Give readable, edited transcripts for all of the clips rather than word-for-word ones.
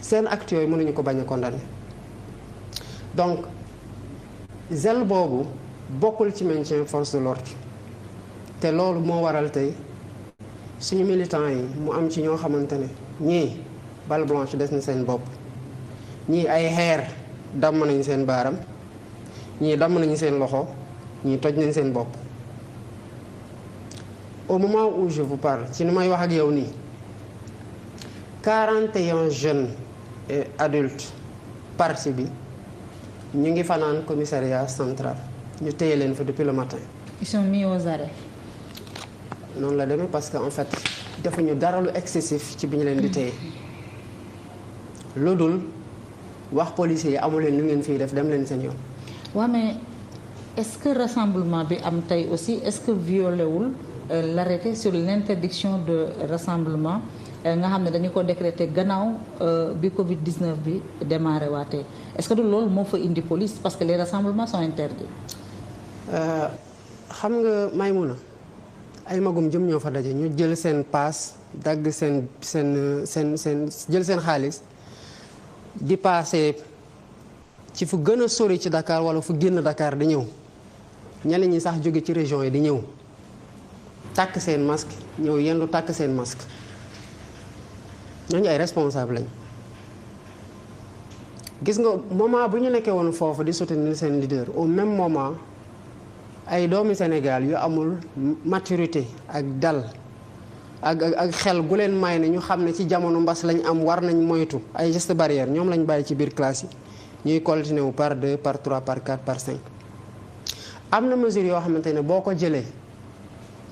seen actes yooyu mënuñu ko bañ a condamner donc zèle boobu bokkul ci maintien force de l'ordre te loolu moo waral tey suñu militants yi mu am ci ñoo xamante ne ñii balle blanche des na seen bopp ñii ay xeer damm nañu seen baaram ñii damm nañu seen loxo ñii toj nañ seen bopp au moment où je vous parle ci ni may wax ak yow nii 41 jeunes et adultes parti bi ñu ngi fanaan commissariat central ñu téye leen fa depuis le matin. Ils sont mis aux arrêts. noonu la demee parce que en fait defuñu dara lu excessif ci bi ñu leen di téye lu dul wax policiers yi amu leen lu ngeen fii def dem leen seen yoon. waaw mais est-ce que rassemblement bi am tey aussi est-ce que violé wul l'arrêté sur l'interdiction de rassemblement nga xam ne dañu ko décréter gannaaw bi Covid-19 bi démarré waatee est-ce que du loolu moo fa indi police parce que les rassemblements sont interdits. xam nga Maïmouna ay magum jëm ñoo fa daje ñu jël seen paas dagg seen jël seen xaalis di paase ci fu gën a sori ci Dakar wala fu génn Dakar di ñëw ñeneen ñi sax jóge ci région yi di ñëw tàkk seen masque ñëw yendu tàkk seen masque ñooñu ay responsable lañ gis nga moment bu ñu nekkee woon foofu di soutenir seen leader au même moment ay doomi Sénégal yu amul maturité ak dal ak xel gu leen may ne ñu xam ne ci jamono mbas lañ am war nañ moytu ay gestes barrières ñoom lañ bàyyi ci biir classe yi ñuy coltiné wu par 2 par 3 par 4 par 5 am na mesure yoo xamante ne boo ko jëlee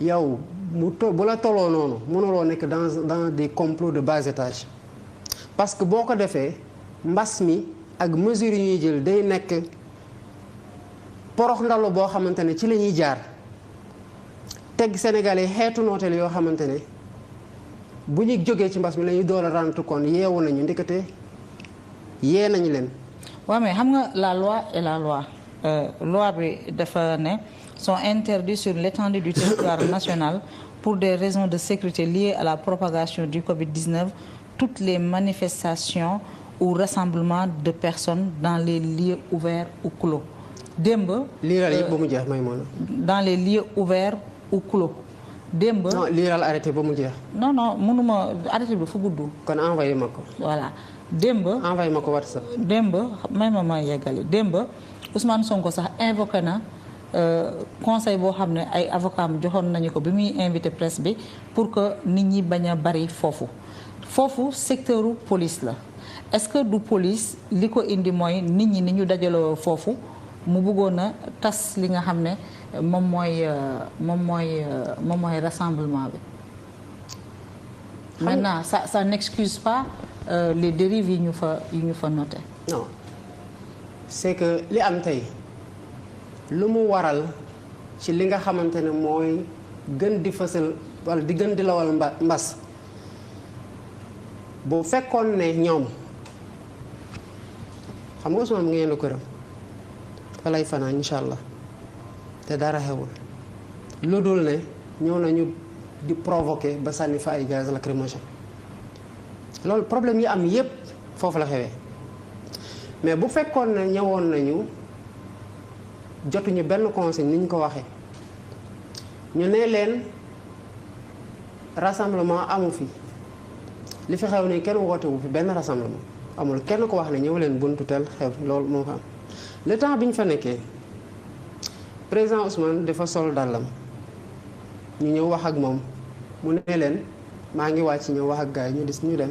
yow bu la toloo noonu mënuloo nekk dans des complots de bas étage parce que boo ko defee mbas mi ak mesures yi ñuy jël day nekk porox ndalu boo xamante ne ci la ñuy jaar teg Sénégalais xeetu nooteel yoo xamante ne bu ñu jógee ci mbas mi la ñuy door a rendre compte yeewu nañu ndekete yee nañu leen. waaw mais xam nga la loi est la loi loi bi dafa ne sont interdits sur l'étendue du territoire national pour des raisons de sécurité liées à la propagation du Covid-19 toutes les manifestations ou rassemblements de personnes dans les lieux ouverts ou clos. démb. liiral yëpp ba mu jeex may moom. dans les lieux ouverts ou clos. démb. non liiral arrêté ba mu jeex. non mënuma arrêté bi fu gudd. kon envoyé ma ko. voilà démb. envoyé ma ko WhatsApp. démb ma yeggali démb Ousmane Sonko sax invoqué na conseil boo xam ne ay avocats am joxoon nañu ko bi muy invité presse bi pour que nit ñi bañ a bari foofu secteuru police la est-ce que du police li ko indi mooy nit ñi ni ñu dajaloo foofu. mu bëggoon a tas li nga xam ne moom mooy rassemblement bi. maintenant ça n'excuse pas les dérives yi ñu fa noté. non c'est que li am tey lu mu waral ci li nga xamante ne mooy gën di fësal wala di gën di lawal mbas bu fekkoon ne ñoom xam nga Ousmane mu ngi yendu këram. fa lay fanaan incha allah te dara xewul lu dul ne ñëw nañu di provoquer ba sànni fa ay gaz lacrymogène loolu problème yi am yépp foofu la xewee mais bu fekkoon ne ñëwoon nañu jotuñu benn consigne ni ñu ko waxee ñu ne leen rassemblement amu fi li fi xew ni kenn wootewu fi benn rassemblement amul kenn ko wax ne ñëw leen buntu tel xew loolu moo fa am le temps bi ñu fa nekkee président Ousmane dafa sol dàllam ñu ñëw wax ak moom mu ne leen maa ngi wàcc ñëw wax ak gars yi ñu dem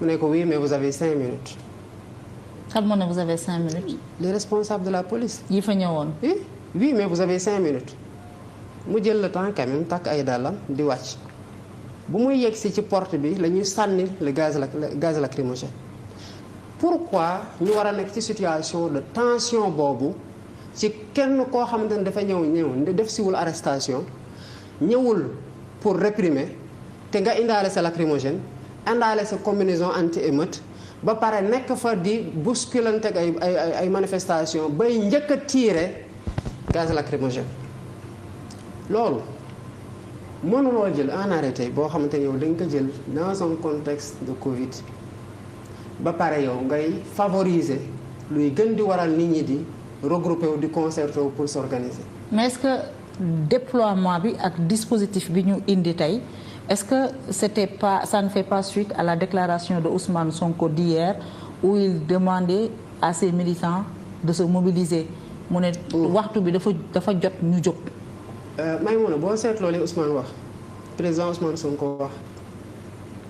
mu ne ko oui mais vous avez 5 minutes. xam nga ne vous avez 5 minutes. les responsables de la police. yi fa ñëwoon. oui mais vous avez 5 minutes mu jël le temps quand même takk ay dàllam di wàcc bu muy yegg si ci porte bi la ñuy sànni le gaz lacrymogène. pourquoi ñu war a nekk ci situation de tension boobu ci kenn koo xamante ne dafa ñëw def siwul arrestation ñëwul pour réprimer te nga indaale sa lacrymogène indaale sa combinaison anti-émeute ba pare nekk fa di bousculante ak ay manifestation bay njëkk a tirer gaz lacrymogène loolu mënuloo jël un arrêté boo xamante ne yow dañ ko jël dans un contexte de Covid ba pare yow ngay favoriser luy gën di waral nit ñi di regrouper wu di concerter wu pour s'organiser. mais est-ce que déploiement bi ak dispositif bi ñu indi tey est-ce que c'était pas ça ne fait pas suite à la déclaration de Ousmane Sonko d'hier où il demandait à ses militants de se mobiliser mu ne waxtu bi dafa jot ñu jóg. Maïmouna boo seetloo li Ousmane wax président Ousmane Sonko wax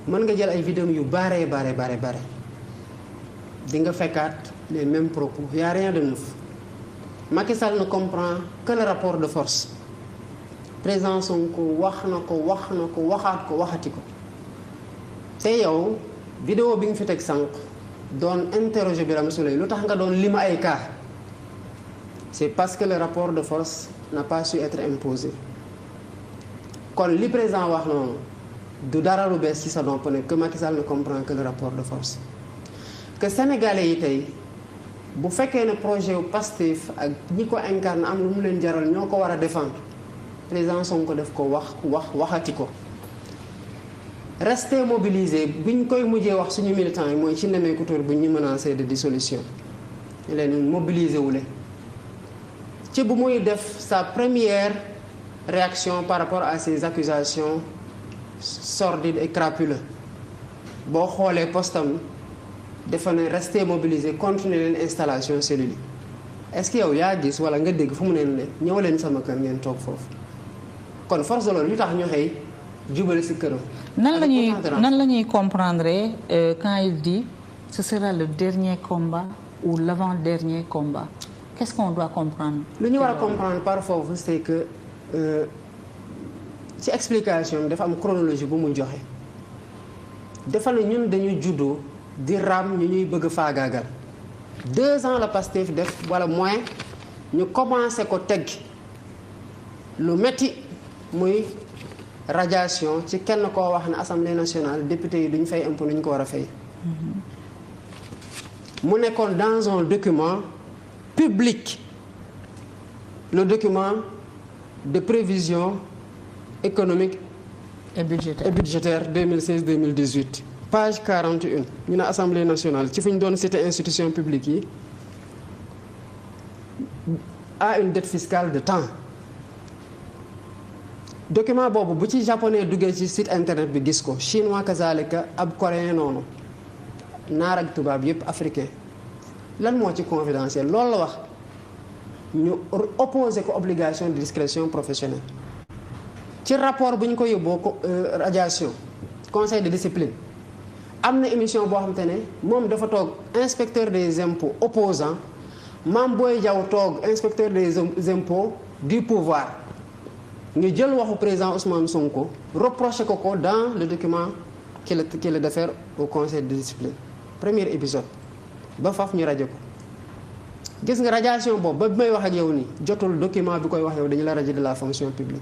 mën nga jël ay vidéos yu bare di nga fekkaat les mêmes propos y a rien de neuf. Macky Sall ne comprend que le rapport de force président Sonko wax na ko waxati ko te yow vidéo bi nga fi teg sànq doon interroger Birame Souleye lu tax nga doon lima ay cas c'est parce que le rapport de force n'a pas su être imposé kon li président wax noonu du dara lu bees ci sa nopp ne que Macky Sall ne comprend que le rapport de force que sénégalais yi tey bu fekkee ne projet wu Pastef ak ñi ko incarne am lu mu leen jaral ñoo ko war a défendre président Sonko def ko waxati ko rester mobilisé buñ koy mujjee wax suñu militants yi mooy ci nemmeeku tur bu ñu menacé de dissolution ñu leen mobiliser wu leen ci bu muy def sa première réaction par rapport à ces accusations sordides et crapuleuses boo xoolee postam dafa ne rester mobilisé continuer leen installation cellule yi est-ce que yow yaa gis wala nga dégg fu mu neen ne ñëw leen sama kër ngeen toog foofu kon force de l'ordre yu tax ñu xëy jubale si këram. nan la ñuy comprendre quand il dit ce sera le dernier combat ou l'avant-dernier combat qu'est-ce qu'on doit comprendre. lu ñu war a comprendre par foofu c'est que ci explication bi dafa am chronologie bu mu joxe dafa ne ñun dañu juddoo di raam ñu ñuy bëgg faagaagal 2 ans la Pastef def wala moins ñu commencé ko teg lu metti muy radiation ci kenn koo wax ne assemblée nationale député yi duñ fay impôt nu ñu ko war a fay. mu nekkoon dans un document public le document de prévision économique et budgétaire 2016-2018 page 41 ñu ne assemblée nationale ci fu ñu doon cité institution publique yi a une dette fiscale de temps document boobu bu ci japonais duggee ci site internet bi gis ko chinois kazalika ab coréen noonu naar ak tubaab yépp africain lan moo ci confidentiel loolu la wax ñu opposé ko obligation de discrétion professionnelle ci rapport bu ñu ko yóbboo ko radiation conseil de discipline am na émission boo xamante ne moom dafa toog inspecteur des impôts opposant Mame Boye Diao toog inspecteur des impôts du pouvoir ñu jël waxu président Ousmane Sonko reproché ko dans le document qu'il a déféré au conseil de discipline premier épisode ba faf ñu rajo ko gis nga radiation boobu ba bi may wax ak yow nii jotul document bi koy wax yow dañu la radier de la fonction publique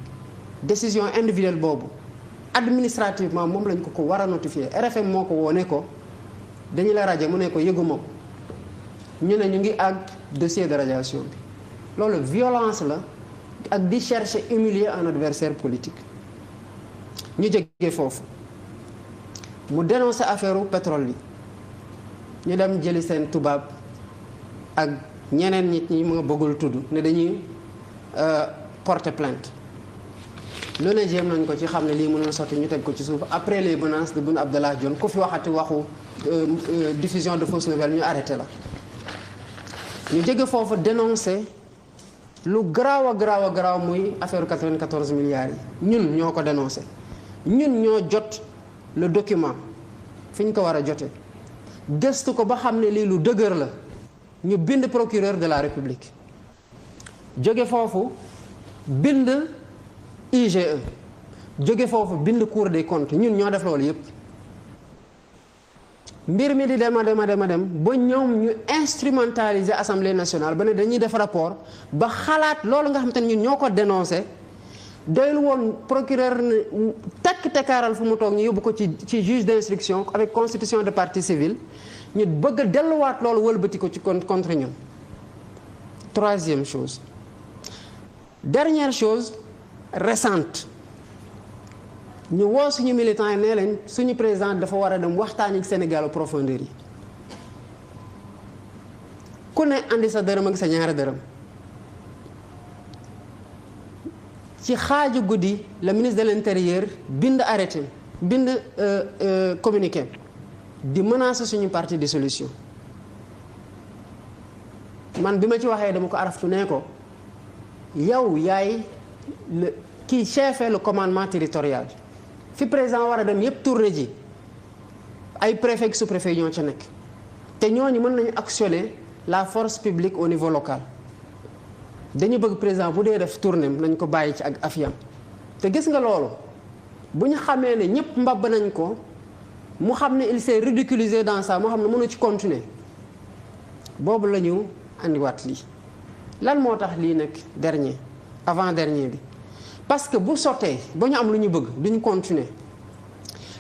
décision individuelle boobu administrativement moom lañ ko war a notifier RFM moo ko woone ko dañu la radier mu ne ko yëguma ko ñu ne ñu ngi ak dossier de radiation bi loolu violence la ak di chercher humilier un adversaire politique ñu jógee foofu mu dénoncer affaire u pétrole bi ñu dem jëli seen tubaab ak ñeneen nit ñi mu nga bëggul tudd ne dañuy porter plainte lu ne jéem nañ ko ci xam ne lii mënul sotti ñu teg ko ci suuf après les menaces de Boun Abdallah Dionne ku fi waxati waxu diffusion de fausses nouvelles ñu arrêté la ñu jóge foofu dénoncer lu garaaw a garaaw muy affaire 94 milliards yi ñun ñoo ko dénoncé ñun ñoo jot le document fi ñu ko war a jotee gëstu ko ba xam ne lii lu dëgër la ñu bind procureur de la République jóge foofu bind IGE jóge foofu bind Cour des comptes ñun ñoo def loolu yépp mbir mi di dem ba ñoom ñu instrumentaliser assemblée nationale ba ne dañuy def rapport ba xalaat loolu nga xam te ne ñun ñoo ko dénoncé doyul woon procureur tekkaaral fu mu toog ñu yóbbu ko ci juge d'instruction avec constitution de partie civile ñu bëgg a delluwaat loolu wëlbati ko ci contre ñun. Troisième chose, dernière chose récente ñu woo suñu militants yi nee leen suñu président dafa war a dem waxtaan ak Sénégal profondeur yi ku ne andi sa dërëm ak sa ñaari dërëm. ci xaaju guddi le ministre de l'intérieur bind arrêté bind communiqué di menacer suñu parti dissolution man bi ma ci waxee dama ko araftu ne ko yow yaay le kii chefé le commandement territorial fi président war a dem yépp tourné ji ay préfet ak sous-préfet ñoo ca nekk te ñooñu mën nañu actionner la force publique au niveau local. dañu bëgg président bu dee def tournée nañ ko bàyyi ci ak afiyam te gis nga loolu bu ñu xamee ne ñëpp mbabb nañ ko mu xam ne il s'est ridiculisé dans ça moo xam ne mënu ci continuer boobu la ñu andiwaat lii. lan moo tax lii nag dernier avant dernier bi parce que bu sottee ba ñu am lu ñu bëgg duñu continuer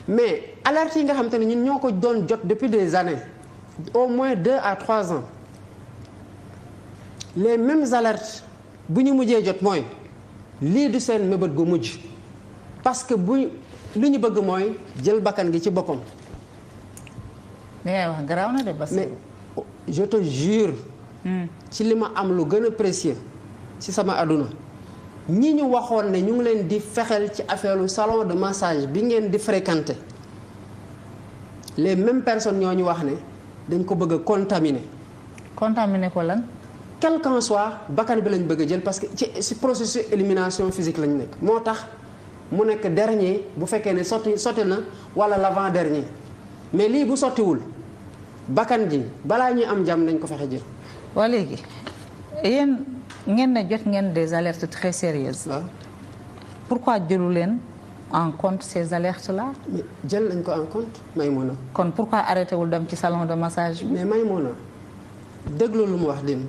mais alerte yi nga xam te ne ñun ñoo ko doon jot depuis des années au moins 2 à 3 ans. les mêmes alertes bu ñu mujjee jot mooy lii du seen mébét gu mujj parce que bu lu ñu bëgg mooy jël bakkan gi ci boppam. li ngay wax garaaw na de parce que mais je te jure. ci li ma am lu gën a précieux ci sama àdduna ñi ñu waxoon ne ñu ngi leen di fexeel ci affaire salon de massage bi ngeen di fréquenter les mêmes personnes ñoo ñu wax ne dañ ko bëgg a contaminer. contaminer ko lan. quel qu'en soit bakkan bi lañ bëgg a jël parce que ci processus élimination physique lañ nekk moo tax mu nekk dernier bu fekkee ne sotti na wala l'avant dernier mais lii bu sottiwul bakkan ji balaa ñuy am jàmm nañ ko fexe jël. waa léegi yéen ngeen ne jot ngeen des alertes très sérieuses. waaw pourquoi jëlu leen en compte ces alertes là. mais jël nañ ko en compte Maïmouna. kon pourquoi arrêté wul dem ci salon de massage bi. mais Maïmouna déglu lu mu wax démb.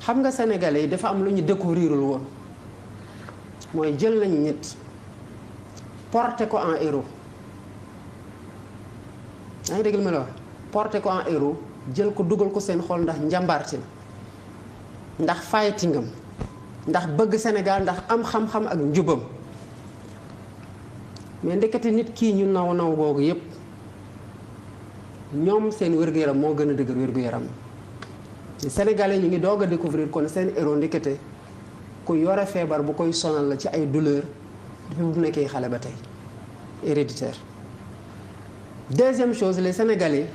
xam nga sénégalais yi dafa am lu ñu découvrirul woon mooy jël nañ nit porté ko en héros yaa ngi dégg li ma la wax porté ko en héros jël ko dugal ko seen xol ndax njàmbaarti ndax fightingam ndax bëgg Sénégal ndax am xam-xam ak njubam mais ndekete nit kii ñu naw googu yépp ñoom seen wér-gu-yaram moo gën a dëgër wér-gu-yaram. Sénégalais ñu ngi doog a découvrir kon seen héros ndekete ku yore feebar bu koy sonal la ci ay douleur depuis bu nekkee xale ba tey héréditaire. Deuxième chose les Sénégalais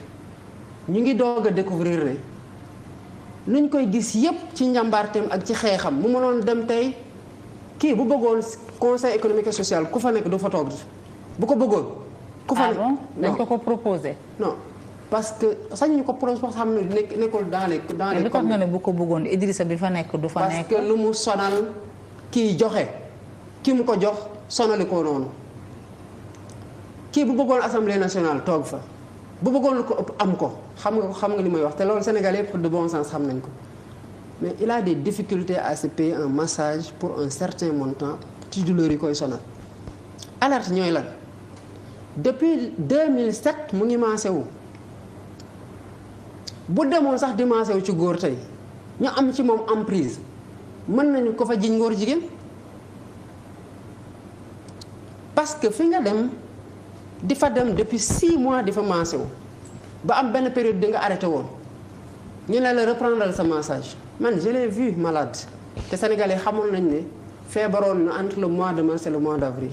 ñu ngi doog a découvrir ne luñ koy gis yépp ci njàmbaarteem ak ci xeexam mu mënoon dem tey kii bu bëggoon conseil économique et social ku fa nekk du fa toog bu ko bëggoon. ku fa nekk dañ ko proposé. non. parce que sañuñu ko projet xam ne nekkul dans les li tax nga ne bu ko bëggoon Idrissa bi fa nekk du fa nekk. parce que lu mu sonal kii joxe ki mu ko jox sonali ko noonu kii bu bëggoon assemblée nationale toog fa bu bëggoon lu ko ëpp am ko xam nga li may wax te loolu Sénégal yëpp de bon sens xam nañ ko mais il a des difficultés à se payer un massage pour un certain montant ci douleur yi koy sonal. alerte ñooy lan depuis 2007 mu ngi maasee wu. bu demoon sax dimanche wu ci góor tey ñu am ci moom emprise mën nañu ko fa jiñ ngóor jigéen parce que fi nga dem di fa dem depuis 6 mois di fa massé wu ba am benn période di nga arrêté woon ñu ne la reprendre sa massage man je l'ai vu malade te Sénégalais xamoon nañ ne feebaroon na entre le mois de mars et le mois d'avril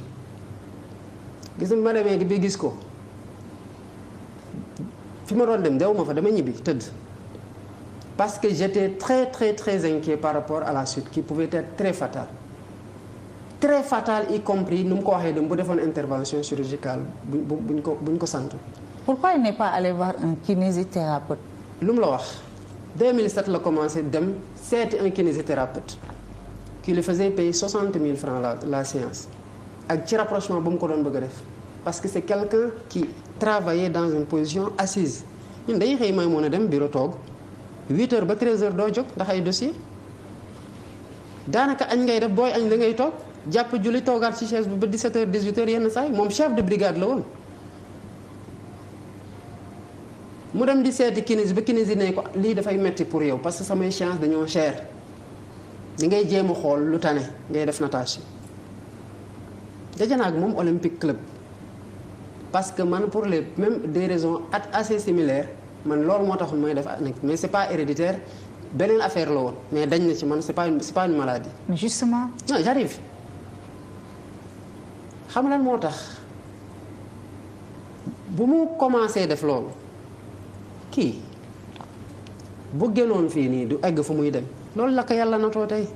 gis nga ma demee bi gis ko fi ma doon dem dew ma fa dama ñibbi tëdd parce que j'étais très très très inquiet par rapport à la suite qui pouvait être très fatale y compris nu mu ko waxee dem bu defoon intervention chirurgicale buñ ko sant. Pourquoi il n'est pas allé voir un kinésithérapeute? lu mu la wax 2007 la commencé dem seeti un kinésithérapeute qui lui faisait payer 60 000 francs la séance ak ci rapprochement bu mu ko doon bëgg a def parce que c'est quelqu'un qui travaillait dans une position assise ñun dañuy xëy may mën a dem bureau toog 8 heures ba 13 heures doo jóg ndax ay dossier daanaka añ ngay def booy añ da ngay toog jàpp julli toogaat ci chaise bi ba 17 heures 18 heures yenn saa yi moom chef de brigade la woon mu dem di seeti kinési ba kinési ne ko lii dafay metti pour yow parce que samay chance dañoo cher li ngay jéem a xool lu tane ngay def natation daje naa ak moom Olympique Club parce que man pour les mêmes des raisons assez similaires man loolu moo taxul may def mais c'est pas héréditaire beneen affaire la woon mais dañ na ci man c'est pas une maladie. mais justement. non j'arrive xam lan moo tax bu mu commencé def loolu kii bu génnoon fii nii du egg fu muy dem loolu la ko yàlla natoo tey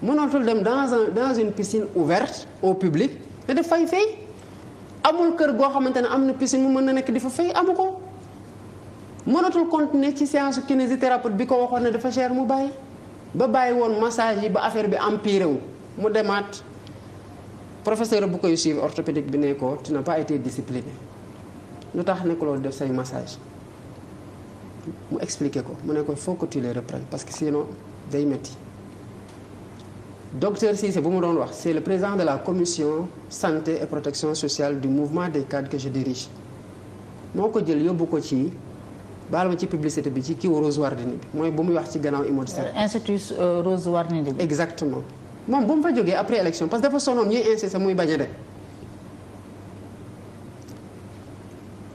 mënatul dem dans une piscine ouverte au public te daf fay fay amul kër goo xamante ne am na piscine mu mën na nekk di fa fay amu ko mënatul continuer ci séance kinésithérapeute bi ko waxoon ne dafa cher mu bàyyi ba bàyyi woon massage yi ba affaire bi empiré wu mu demaat professeur bu koy suivre orthopédique bi ne ko tu n'as pas été discipliné lu tax nekkuloo def say massage mu expliqué ko mu ne ko faut que tu les reprennes parce que sinon day métti docteur Cissé bu mu doon wax c'est le président de la commission santé et protection sociale du mouvement des cadres que je dirige moo ko jël yóbbu ko ci baal ma ci publicité bi ci kii Rose Wardini bi mooy bu muy wax ci gannaaw Imod Sène institut Rose Wardini bi. exactement moom bu mu fa jógee après élection parce que dafa sonoon ñuy insister muy bañ a dem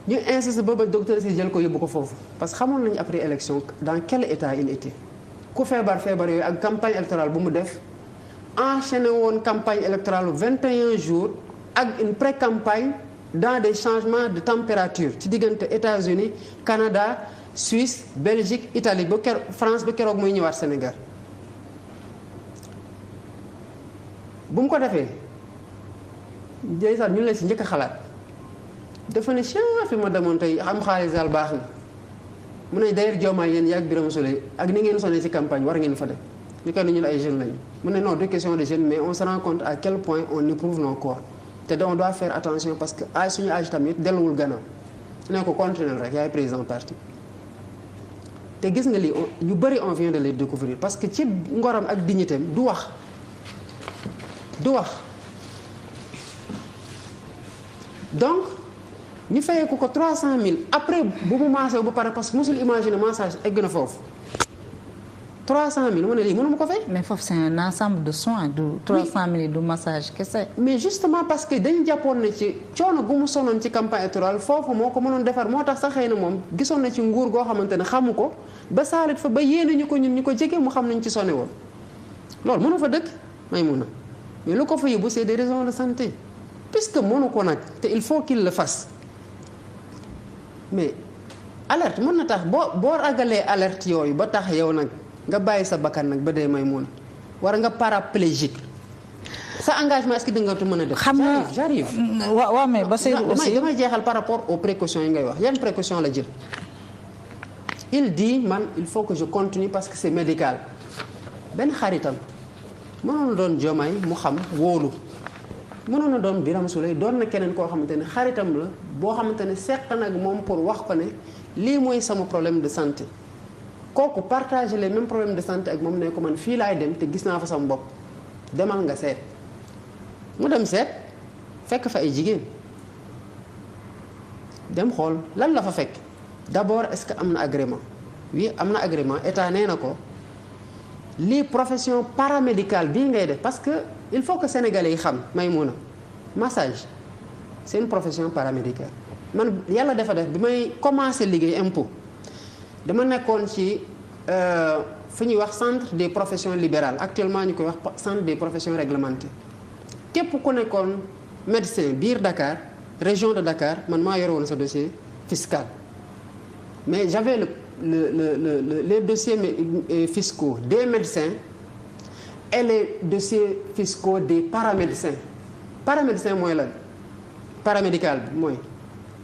ñu insister ba docteur Cissé jël ko yóbbu ko foofu parce que xamoon nañu après élection dans quel état il était ku feebar yooyu ak campagne électorale bu mu def enchaîné woon campagne électorale 21 jours ak une pré-campagne dans des changements de température ci diggante États-Unis Canada Suisse Belgique Italie ba France ba keroog muy ñëwaat Sénégal bu mu ko defee ndeysaan ñu leen si njëkk a xalaat dafa ne fi ma demoon tey am xaalis daal baax na mu ne d'ailleurs Diomaye yéen yaag Birame Souleye ak ni ngeen sonné ci campagne war ngeen fa dem ñu koy ñu ay jeunes lañu mu ne non de question de jeunes mais on se rend compte à quel point on éprouve nos corps te on doit faire attention parce que suñu âge tamit delluwul gannaaw ne ko continuer rek yaay président parti te gis nga lii ñu bëri on vient de les découvrir parce que ci ngoram ak dignitéem du wax donc ñu fayee ko 300000 après bu mu maasee ba pare parce que mosul imaginer massage egg na foofu 300000 mu ne lii mënu ma ko fay. mais foofu c'est un ensemble de soins du 300000 du massage kese. mais justement parce que dañu jàppoon na ci coono gu mu sonoon ci campagne électorale foofu moo ko mënoon defar moo tax sax xëy na moom gisoon na ci nguur goo xamante ne xamu ko ba saalit fa ba yéene ñu ko ñun ñu ko jege mu xam nañ ci sonné woon loolu mënu fa dëkk may mun na mais lu ko fa yóbbu c'est des raisons de santé puisque mënu ko nag te il faut qu'il le fasse mais alerte mën na tax boo ragalee alerte yooyu ba tax yow nag nga bàyyi sa bakkan nag ba dee may mun war nga paraplégique sa engagement est-ce que di nga mën a def. xam nga j'arrive waaw mais ba Seydou aussi damay jeexal par rapport aux précautions yi ngay wax yan précaution la jël. il dit man il faut que je continue parce que c'est médical benn xaritam mënoon na doon Diomaye mu xam wóolu mënoon na doon Birame Souleye doon na keneen koo xamante ne xaritam la boo xamante ne seq nag moom pour wax ko ne lii mooy sama problème de santé kooku partager les mêmes problèmes de santé ak moom ne ko man fii laay dem te gis naa fa sama bopp demal nga seet mu dem seet fekk fa ay jigéen dem xool lan la fa fekk d'abord est-ce que am na agrément oui am na agrément état nee na ko lii profession paramédicale bii ngay def parce que il faut que sénégalais yi xam Maïmouna massage c'est une profession paramédicale man yàlla dafa def bi may commencer liggéey impôt dama nekkoon ci fu ñuy wax centre des professions libérales actuellement ñu koy wax centre des professions réglementées képp ku nekkoon médecin biir Dakar région de Dakar man maa yore woon sa dossier fiscal mais j'avais les dossiers fiscaux des médecins et les dossiers fiscaux des paramédecins paramédecin mooy lan paramédical bi mooy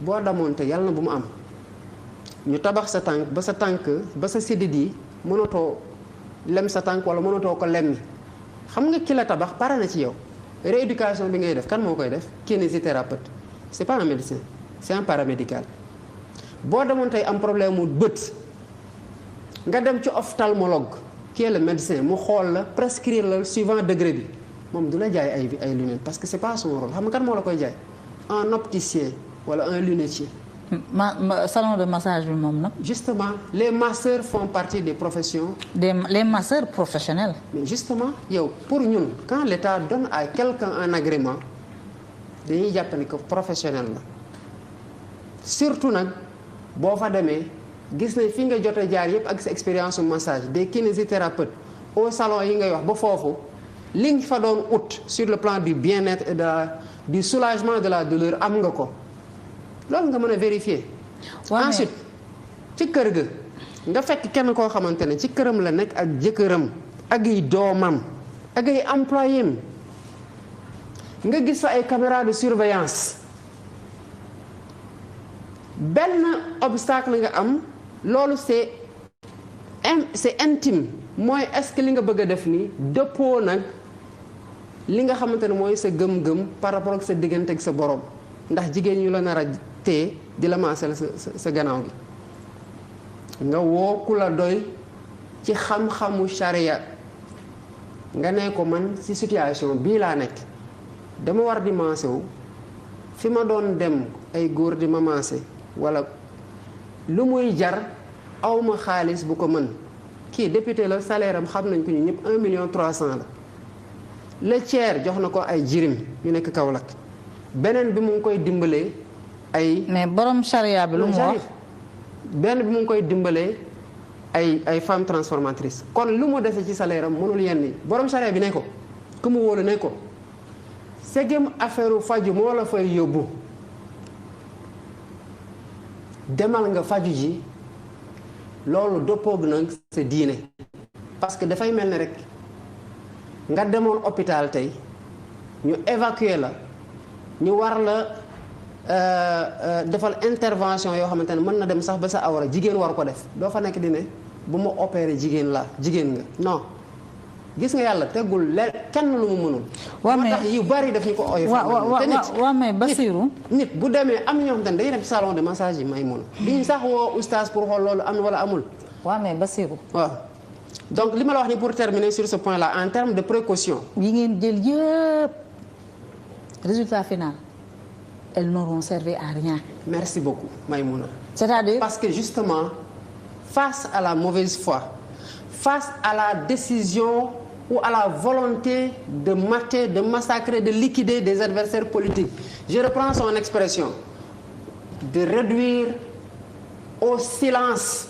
boo damoon te yàlla na bu mu am ñu tabax sa tànk ba sa séddit yi mënatoo lem sa tànk wala mënatoo ko lemmi xam nga ki la tabax pare na ci yow rééducation bi ngay def kan moo koy def kinésithérapeute c'est pas un médecin c'est un paramédical boo demoon tey am problème mu bët nga dem ci ophtalmologue qui est le médecin mu xool la prescrire la suivant degré bi moom du la jaay ay lunettes parce que c'est pas son rôle xam nga kan moo la koy jaay un opticien wala un lunetier. salon de massage bi moom nag. justement les masseurs font partie des professions. les masseurs professionnels. mais justement yow pour ñun quand l'État donne à quelqu'un un agrément dañuy jàpp ni que professionnel la surtout nag boo fa demee gis nañ fi nga jot a jaar yëpp ak sa expérience massage des kinésithérapeutes au salon yi ngay wax ba foofu li nga fa doon ut sur le plan du bien-être et du soulagement de la douleur am nga ko loolu nga mën a vérifier. ensuite ci kër ga nga fekk kenn koo xamante ne ci këram la nekk ak jëkkëram ak ay doomam ak ay employés nga gis fa ay caméras de surveillance benn obstacle nga am loolu c'est intime mooy est-ce que li nga bëgg a def nii dëppoo nag li nga xamante ne mooy sa gëm-gëm par rapport ak sa diggante ak sa borom ndax jigéen ñu la nar a téye di la maasal sa gannaaw gi nga woo ku la doy ci xam-xamu charia nga ne ko man ci situation bii laa nekk dama war di maase wu fi ma doon dem ay góor di ma maase wala lu muy jar awma xaalis bu ko mën kii député la salaire am xam nañ ko ñu ñëpp 1,3 million la le tiers jox na ko ay jirim ñu nekk Kaolack beneen bi mu ngi koy dimbalee ay. mais borom charia bi lu mu wax benn bi mu ngi koy dimbalee ay femmes transformatrices kon lu mu dese ci salaire am mënul yenn yi borom charia bi ne ko ku mu wóolu ne ko segem affaire faju moo la fay yóbbu demal nga faju ji loolu dëppoog nag sa diine parce que dafay mel ni rek nga demoon hôpital tey ñu évacuer la ñu war la defal intervention yoo xamante ne mën na dem sax ba sa awra jigéen war ko def doo fa nekk di ne bu ma opéré jigéen nga non gis nga yàlla teggul kenn lu mu mënul. waaw mais moo tax yu bari daf ñu ko oyof. waaw mais Bassirou nit bu demee am na ñoo xamante ne dañuy dem ci salon de massage yi may mun. duñu sax woo oustaz pour xool loolu am na wala amul. waaw mais Bassirou. waaw donc li ma la wax ni pour terminer sur ce point là en termes de précaution. yi ngeen jël yëpp résultat final elles n'auront servi à rien. merci beaucoup Maïmouna. c'est-à-dire parce que justement face à la mauvaise foi face à la décision ou à la volonté de mater, de massacrer, de liquider des adversaires politiques. Je reprends son expression, de réduire au silence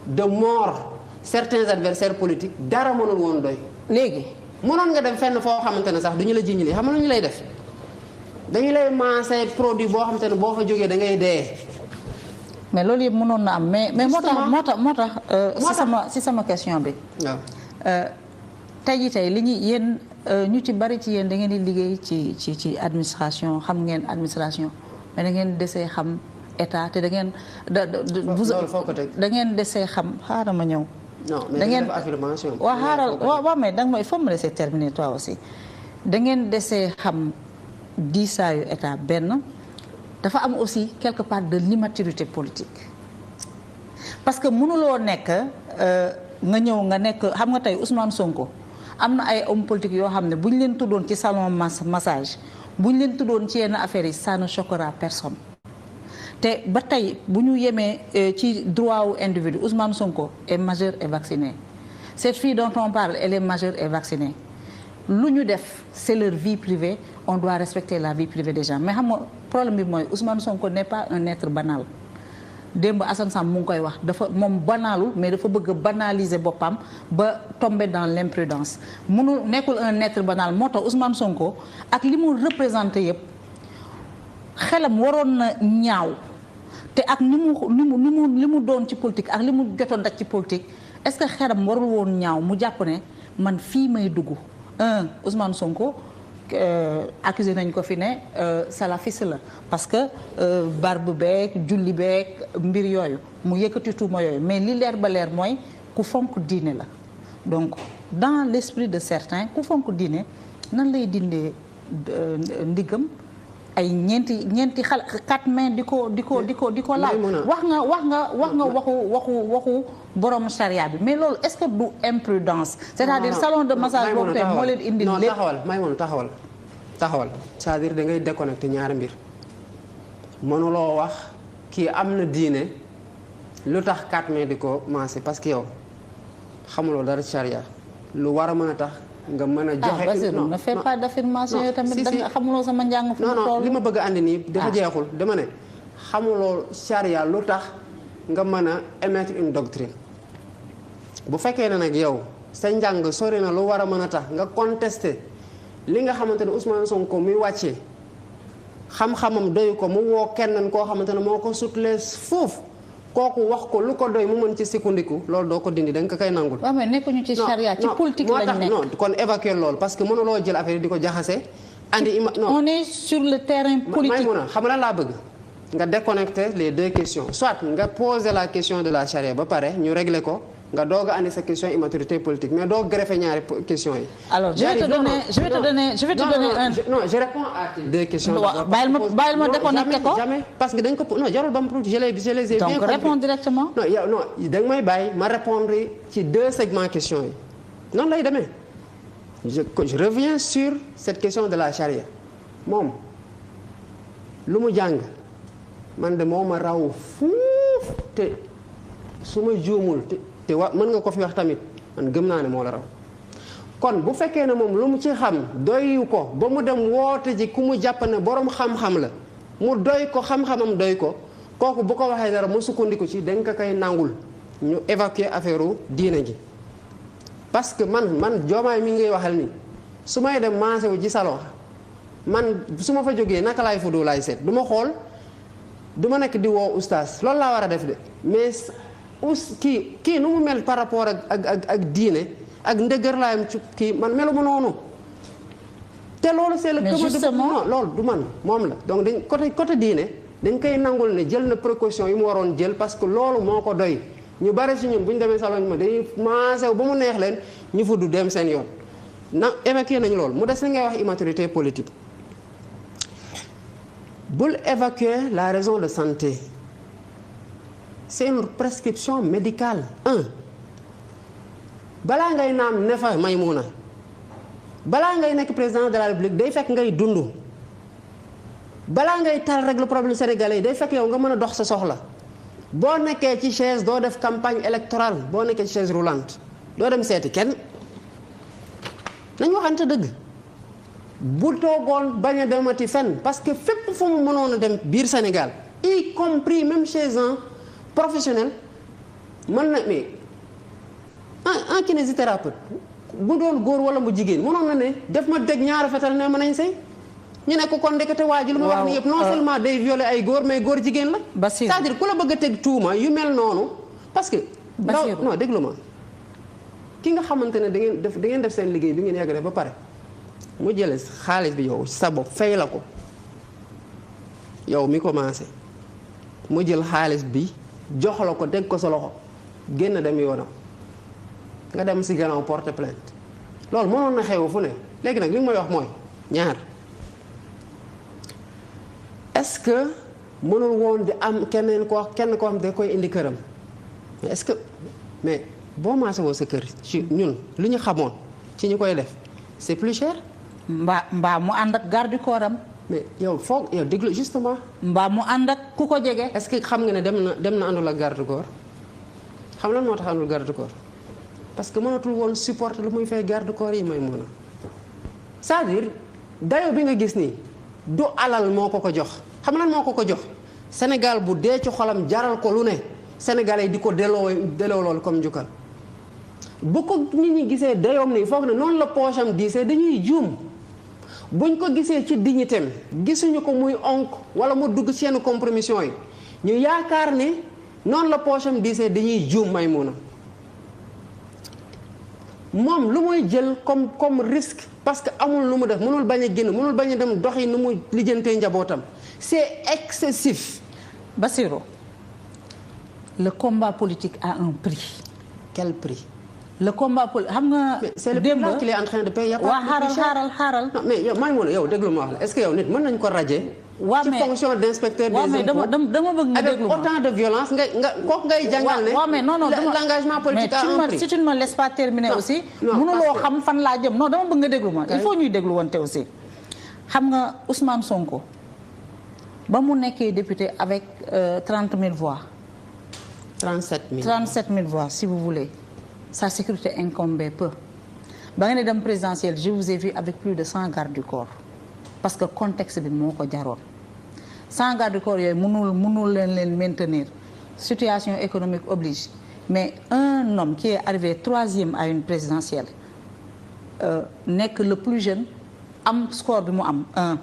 de mort certains adversaires politiques dara mënul woon doy. léegi mënoon nga dem fenn foo xamante ne sax du ñu la jiñ li xam nga ñu lay def dañu lay maasee produit boo xamante ne boo fa jógee da ngay dee. mais loolu yëpp mënoon na am mais moo tax si sama question bi. waaw. tey jii tey li ñuy yéen ñu ci bari ci yéen da ngeen di liggéey ci administration xam ngeen administration mais da ngeen desee xam état te da ngeen. da ngeen desee xam xaaral ma ñëw. non mais da ngeen def affirmation. waaw xaaral waaw mais da nga ma il faut me laisser terminer toi aussi da ngeen desee xam diisaayu état benn dafa am aussi quelque part de l'immaturité politique parce que mënuloo nekk nga ñëw nga nekk xam nga tey Ousmane Sonko. am na ay hommes politiques yoo xam ne bu ñu leen tuddoon ci salon massage bu ñu leen tuddoon ci yenn affaires yi ça ne choquera personne te ba tey bu ñu yemee ci droit wu individu Ousmane Sonko est majeur et vacciné cette fille dont on parle elle est majeure et vaccinée lu ñu def c'est leur vie privée on doit respecter la vie privée des gens mais xam nga problème bi mooy Ousmane Sonko n'est pas un être banal. démb Assane Sam mu ngi koy wax dafa moom banaalul mais dafa bëgg a banaliser boppam ba tomber dans l'imprudence mënul nekkul un être banal moo tax Ousmane Sonko ak li mu représenté yëpp xelam waroon na ñaaw te ak li mu doon ci politique ak li mu jotoon daj ci politique est-ce que xelam warul woon ñaaw mu jàpp ne man fii may dugg Ousmane Sonko. accusé nañ ko fi ne salafiste la parce que barbe beeg julli beeg mbir yooyu mu yëkkati tuuma yooyu mais li leer ba leer mooy ku fonk diine la donc dans l'esprit de certains ku fonk diine nan lay dindee ndiggam ay ñeenti xal 4 mains di ko laal wax nga waxu borom charia bi mais loolu est-ce que du imprudence c'est-à-dire salon de massage boobu tey moo leen indi lépp taxawal c'est-à-dire da ngay déconnecter ñaari mbir mënuloo wax kii am na diine lu tax 4 mains di ko massé parce que yow xamuloo dara charia lu war a mën a tax nga mën a joxe ne fais pas d'affirmation yow tamit da nga xamuloo sama njàng fu mu toll li ma bëgg a andi nii dafa jeexul dama ne xamuloo charia lu tax nga mën a émettre une doctrine bu fekkee ne nag yow sa njàng sori na lu war a mën a tax nga contester li nga xamante ne Ousmane Sonko muy wàccee xam-xamam doy ko mu woo kenn koo xamante ne moo ko sutlee foofu kooku wax ko lu ko doy mu mën ci sukkandiku loolu doo ko dindi da nga ko koy nangul. waaw mais nekkuñu ci charia ci politique lañ nekk. non kon évacuer loolu parce que mënuloo jël affaire di ko jaxase. andi non on est sur le terrain politique. may mun a xam nga laa bëgg nga déconnecter les deux questions soit nga poser la question de la charia ba pare ñu régler ko nga doog a andi sa question immaturité politique mais doo greffer ñaari questions yi. alors je vais te donner un. non je réponds à tes deux questions. bàyyil ma déconnecter ko jamais parce que dañ ko non jarul ba mu je les ai bien compris. donc réponds directement. non yow non da nga may bàyyi ma répondre ci deux segments questions yi noonu lay demee. je reviens sur cette question de la charia moom lu mu jàng man de moo ma raw fuuf te su ma juumul te mën nga ko fi wax tamit man gëm naa ne moo la raw kon bu fekkee ne moom lu mu ci xam doyu ko ba mu dem woote ji ku mu jàpp ne borom xam-xam la mu doy ko xam-xamam doy ko kooku bu ko waxee dara mu sukkandiku ci dañ ko koy nangul ñu évacuer affaire u diine ji parce que man Diomaye mi ngay waxal ni su may dem maase wu ci salon man su ma fa jógee naka laay fudu laay seet du ma xool du ma nekk di woo oustaz loolu laa war a def de mais kii nu mu mel par rapport ak diine ak ndëgër laayam ci kii man melu ma noonu te loolu c'est le non loolu du man moom la donc dañ côté diine dañ koy nangul ne jël na précaution yi mu waroon jël parce que loolu moo ko doy ñu bari si ñun bu ñu demee salon ma dañuy maasew ba mu neex leen ñu fudd dem seen yoon na évacuer nañu loolu mu des na ngay wax immaturité politique bul évacuer la raison de santé c'est une prescription médicale balaa ngay naam ne fa Maymuna balaa ngay nekk président de la République day fekk ngay dund balaa ngay tal rek le problème sénégalais yi day fekk yow nga mën a dox sa soxla boo nekkee ci chaise doo def campagne électorale boo nekkee ci chaise roulante doo dem seeti kenn nañ waxante dëgg bu toogoon bañ a demati fenn parce que fépp fu mu mënoon a dem biir Sénégal y compris même chez un professionnel mën na mais un kinésithérapeute bu doon góor wala mu jigéen mënoon na ne def ma dégg ñaari fetal ne mën nañ sëy ñu ne ko kon ndekete waa ji lu ma wax ni yëpp non seulement day violer ay góor mais góor jigéen la c'est-à-dire ku la bëgg a teg tuuma yu mel noonu parce que non déglu ma ki nga xamante ne da ngeen def seen liggéey bi ngeen yàgg def ba pare mu jële xaalis bi yow sa bopp fay la ko yow mi commencé mu jël xaalis bi jox la ko teg ko sa loxo génn dem yoonam nga dem si gannaaw porter plainte loolu mënoon na xew fu ne léegi nag li nga may wax mooy ñaar est-ce que mënul woon di am kenn koo xam da koy indi këram mais est-ce que mais boo maase woo sa kër ci ñun lu ñu xamoon ci ñu koy def c'est plus cher. mbaa mu ànd ak garde du corps am. mais yow foog yow déglu justement. mbaa mu ànd ak ku ko jege. est-ce que xam nga ne dem na àndul ak garde du corps xam lan moo tax àndul garde du corps parce que mënatul woon supporter lu muy fay garde du corps yi may mën a c'est-à-dire dayo bi nga gis nii du alal moo ko jox xam lan moo ko jox Sénégal bu dee ci xolam jaral ko lu ne Sénégalais yi di ko delloo loolu comme njukkal bu ko nit ñi gisee dayoom nii foog ne noonu la poche am diisee dañuy juum buñ ko gisee ci dignitéem gisuñu ko muy onk wala mu dugg ci yenn compromission yi ñu yaakaar ne noonu la poche am diisee dañuy juum may mun a moom lu muy jël comme risque parce que amul lu mu def mënul bañ a génn mënul bañ a dem doxi nu mu lijjantee njabootam c'est excessif. Bassirou, le combat politique a un prix. Quel prix? Le combat politique xam nga. c'est le prix qu'il est en train de payer. waa xaaral. non mais yow Maïmouna yow déglu ma wax la est-ce que yow nit mën nañu ko radier. ci fonction d'inspecteur des impôts dama bëgg nga déglu ma avec autant de violence nga kooku ngay jàngal ne. mais non l'engagement politique a un prix. si tu ne me laisses pas terminer aussi. mënuloo xam fan laa jëm non dama bëgg nga déglu ma. il faut ñuy déglu wante aussi. xam nga Ousmane Sonko ba mu nekkee député avec 30 000 voix. 37 000 voix si vous voulez. Sa sécurité incombait peu. ba nga ne dem présidentielle je vous ai vu avec plus de 100 gardes du corps parce que contexte bi moo ko jaroon 100 gardes du corps yooyu mënul leen maintenir situation économique oblige mais un homme qui est arrivé 3e à une présidentielle nekk le plus jeune am score bi mu am 1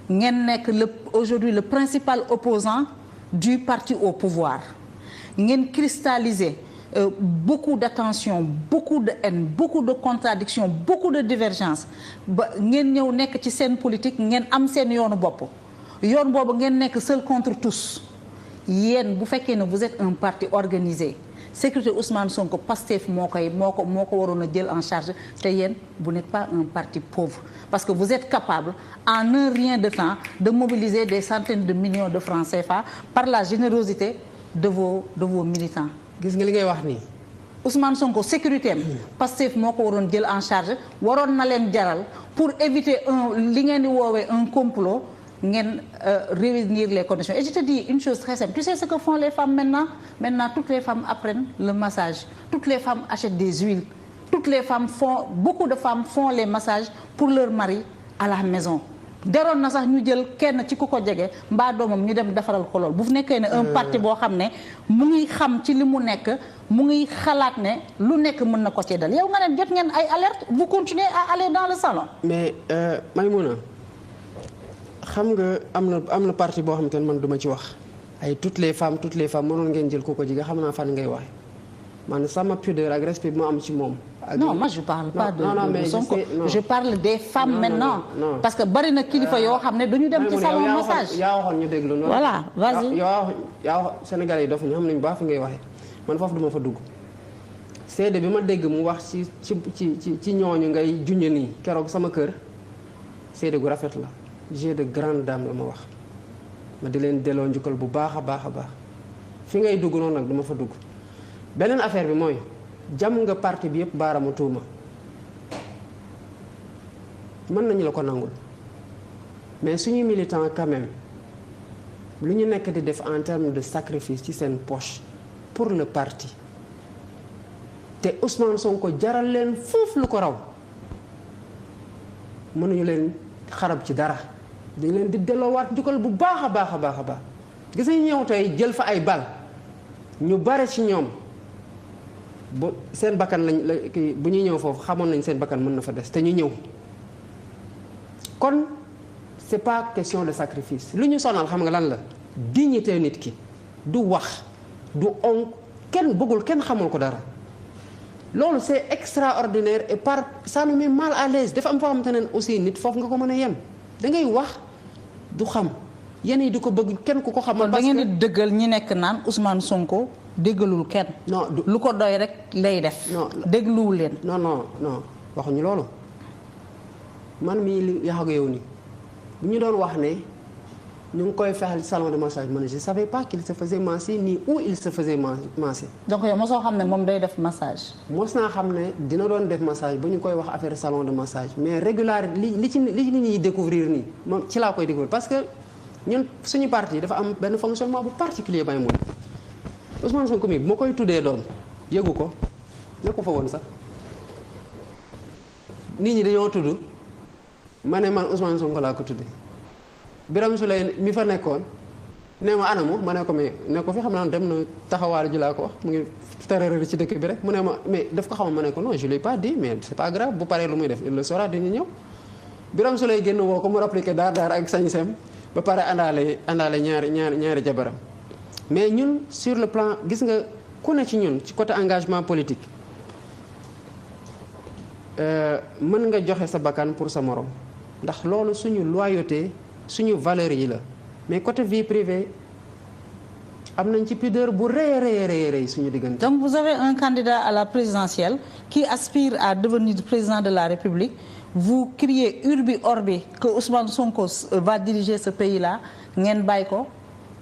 ngeen nekk aujourd'hui le principal opposant du parti au pouvoir ngeen cristalliser beaucoup d'attention beaucoup de haine beaucoup de contradictions beaucoup de divergences ba ngeen ñëw nekk ci seen politique ngeen am seen yoonu bopp yoon boobu ngeen nekk seul contre tous yéen bu fekkee ne vous êtes un parti organisé sécurité Ousmane Sonko Pastef moo ko waroon a jël en charge te yéen vous n'êtes pas un parti pauvre parce que vous êtes capable en un rien de temps de mobiliser des centaines de millions de francs CFA par la générosité de vos militants. gis nga li ngay wax nii. Ousmane Sonko sécurité am Pastef moo ko waroon jël en charge waroon na leen jaral pour éviter li ngeen di woowee un complot ngeen réunir les conditions et je te dis une chose très simple tu sais ce que font les femmes maintenant toutes les femmes apprennent le massage toutes les femmes achètent des huiles toutes les femmes beaucoup de femmes font les massages pour leur mari à la maison deroon na sax ñu jël kenn ci ku ko jege mbaa doomam ñu dem defaral ko lool bu nekkee ne un parti boo xam ne mu ngi xam ci li mu nekk mu ngi xalaat ne lu nekk mën na ko ci dal yow nga ne jot ngeen ay alerte vous continuez à aller dans le salon. mais Maïmouna xam nga am na parti boo xam te ne man duma ci wax ay toutes les femmes mënoon ngeen jël ku ko jege xam naa fan ngay waxe man sama pudeur ak respect bi mu am ci moom. non moi je parle pas de Sonko je parle des femmes non, maintenant non. parce que bari na kilifa yoo xam ne duñu dem ci salon massage yaa waxoon ñu déglu noonu voilà vas-y yaa wax Sénégalais yi dof ñu xam nañu baax fi ngay waxee man foofu duma fa dugg seede bi ma dégg mu wax ci ñooñu ngay junñe nii keroog sama kër seede gu rafet la j'ai de grande dame la ma wax ma di leen delloo njukkal bu baax a baax fi ngay dugg noonu nag duma fa dugg beneen affaire bi mooy jam nga parti bi yëpp baaramu tuuma mën nañu la ko nangul mais suñuy militant quand même lu ñu nekk di def en termes de sacrifice ci seen poche pour le parti te Ousmane Sonko jaral leen foofu lu ko raw mënuñu leen xarab ci dara dañ leen di delloowaat njukkal bu baax a baax gis nañu ñëw tey jël fa ay bal ñu bare ci ñoom bu seen bakkan bu ñuy ñëw foofu xamoon nañ seen bakkan mën na fa des te ñu ñëw kon c'est pas question de sacrifice lu ñu sonal xam nga lan la dignité nit ki du wax du onk kenn bëggul kenn xamul ko dara loolu c'est extraordinaire et ça nous met mal à l'aise dafa am foo xamante ne aussi nit foofu nga ko mën a yem da ngay wax du xam yéen yi di ko bëgg kenn ku ko xamal. parce que da ngeen di dëggal ñi nekk naan Ousmane Sonko déggalul kenn. non lu ko doy rek lay def. non dégluwul leen. non waxuñu loolu man mii li yax ak yow nii bu ñu doon wax ne ñu ngi koy fexeel salon de massage man je savais pas qu'il se faisait masser ni où il se faisait masser. donc yow mosoo xam ne moom day def massage. mos naa xam ne dina doon def massage ba ñu koy wax affaire salon de massage mais régulier li ci nit ñi découvrir nii moom ci laa koy découvrir parce que ñun suñu parti dafa am benn fonctionnement bu particulier bay moom Ousmane Sonko mi bu ma koy tuddee doom yëgu ko nekku fa woon sax nit ñi dañoo tudd ma ne man Ousmane Sonko laa ko tuddee Birame Souleye mi fa nekkoon nee ma anamu ma ne ko mais ne ko fi xam naa dem na taxawaal ji laa ko wax mu ngi tererër ci dëkk bi rek mu ne ma mais daf ko xamal ma ne ko non je l'ai pas dit mais c'est pas grave bu paree lu muy def il le saura dañu ñëw Birame Souleye génn woo ko mu rappliqué daar ak sañ-sem ba pare àndaale ñaari jabaram mais ñun sur le plan gis nga ku ne ci ñun ci côté engagement politique mën nga joxe sa bakkan pour sa morom ndax loolu suñu loyauté suñu valeur yi la mais côté vie privée am nañ ci pudeur bu rëy suñu diggante. donc vous avez un candidat à la présidentielle qui aspire à devenir président de la République vous criez urbi orbi que Ousmane Sonko va diriger ce pays-là ngeen bàyyi ko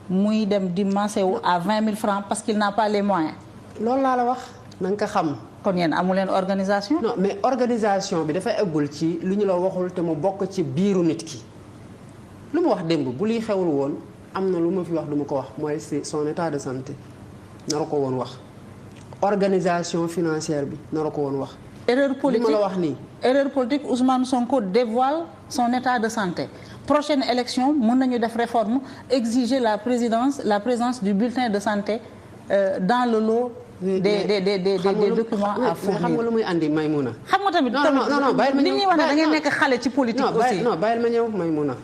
muy dem di masser wu à 20 000 francs parce qu'il n'a pas les moyens. loolu laa la wax na nga ko xam. kon yéen amu leen organisation. non mais organisation bi dafay eggul ci lu ñu la waxul te mu bokk ci biiru nit ki lu mu wax démb bu liy xewul woon am na lu ma fi wax du ma ko wax mooy c'est son état de santé naru ko woon wax organisation financière bi naru ko woon wax. erreur politique li ma la wax nii. erreur politique Ousmane Sonko dévoile son état de santé prochaine élection mën nañu def réforme exiger la présence du bulletin de santé dans le lot des documents à fournir. xam nga lu muy andi Maïmouna. xam nga tamit non bàyyil ma ñëw nit ñi wax ne da ngeen nekk xale ci politique aussi. non bàyyil ma ñëw Maïmouna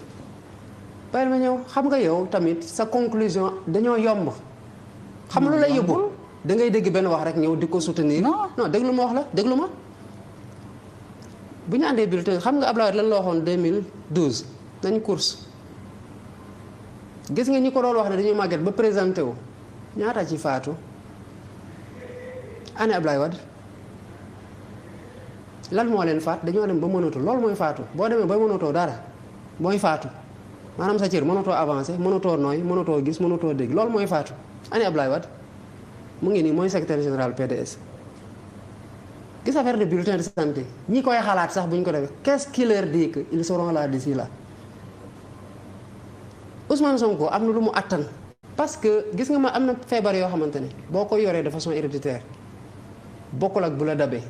bàyyil ma ñëw xam nga yow tamit sa conclusion dañoo yomb. xam nga lu lay yóbbu da ngay dégg benn wax rek ñëw di ko soutenir. non déglu ma wax la déglu ma. bu ñu àndee bulletin xam nga Abdoulaye lan la waxoon 2012 nañ course gis nga ñi ko doon wax ne dañuy màgget ba présenté wu ñaata ci faatu année Abdoulaye Wade lan moo leen faat dañoo dem ba mënatu loolu mooy faatu boo demee ba mënatoo dara mooy faatu maanaam sa cër mënatoo avancé mënatoo nooy mënatoo gis mënatoo dégg loolu mooy faatu année Abdoulaye Wade mu ngi nii mooy secrétaire général PDS. gis affaire de bulletin de santé ñi koy xalaat sax bu ñu ko defee qu'est-ce qui leur dit que ils seront là d'ici là Ousmane Sonko am na lu mu attan parce que gis nga ma am na feebar yoo xamante ne boo ko yoree de façon héréditaire bokkul ak bu la dabee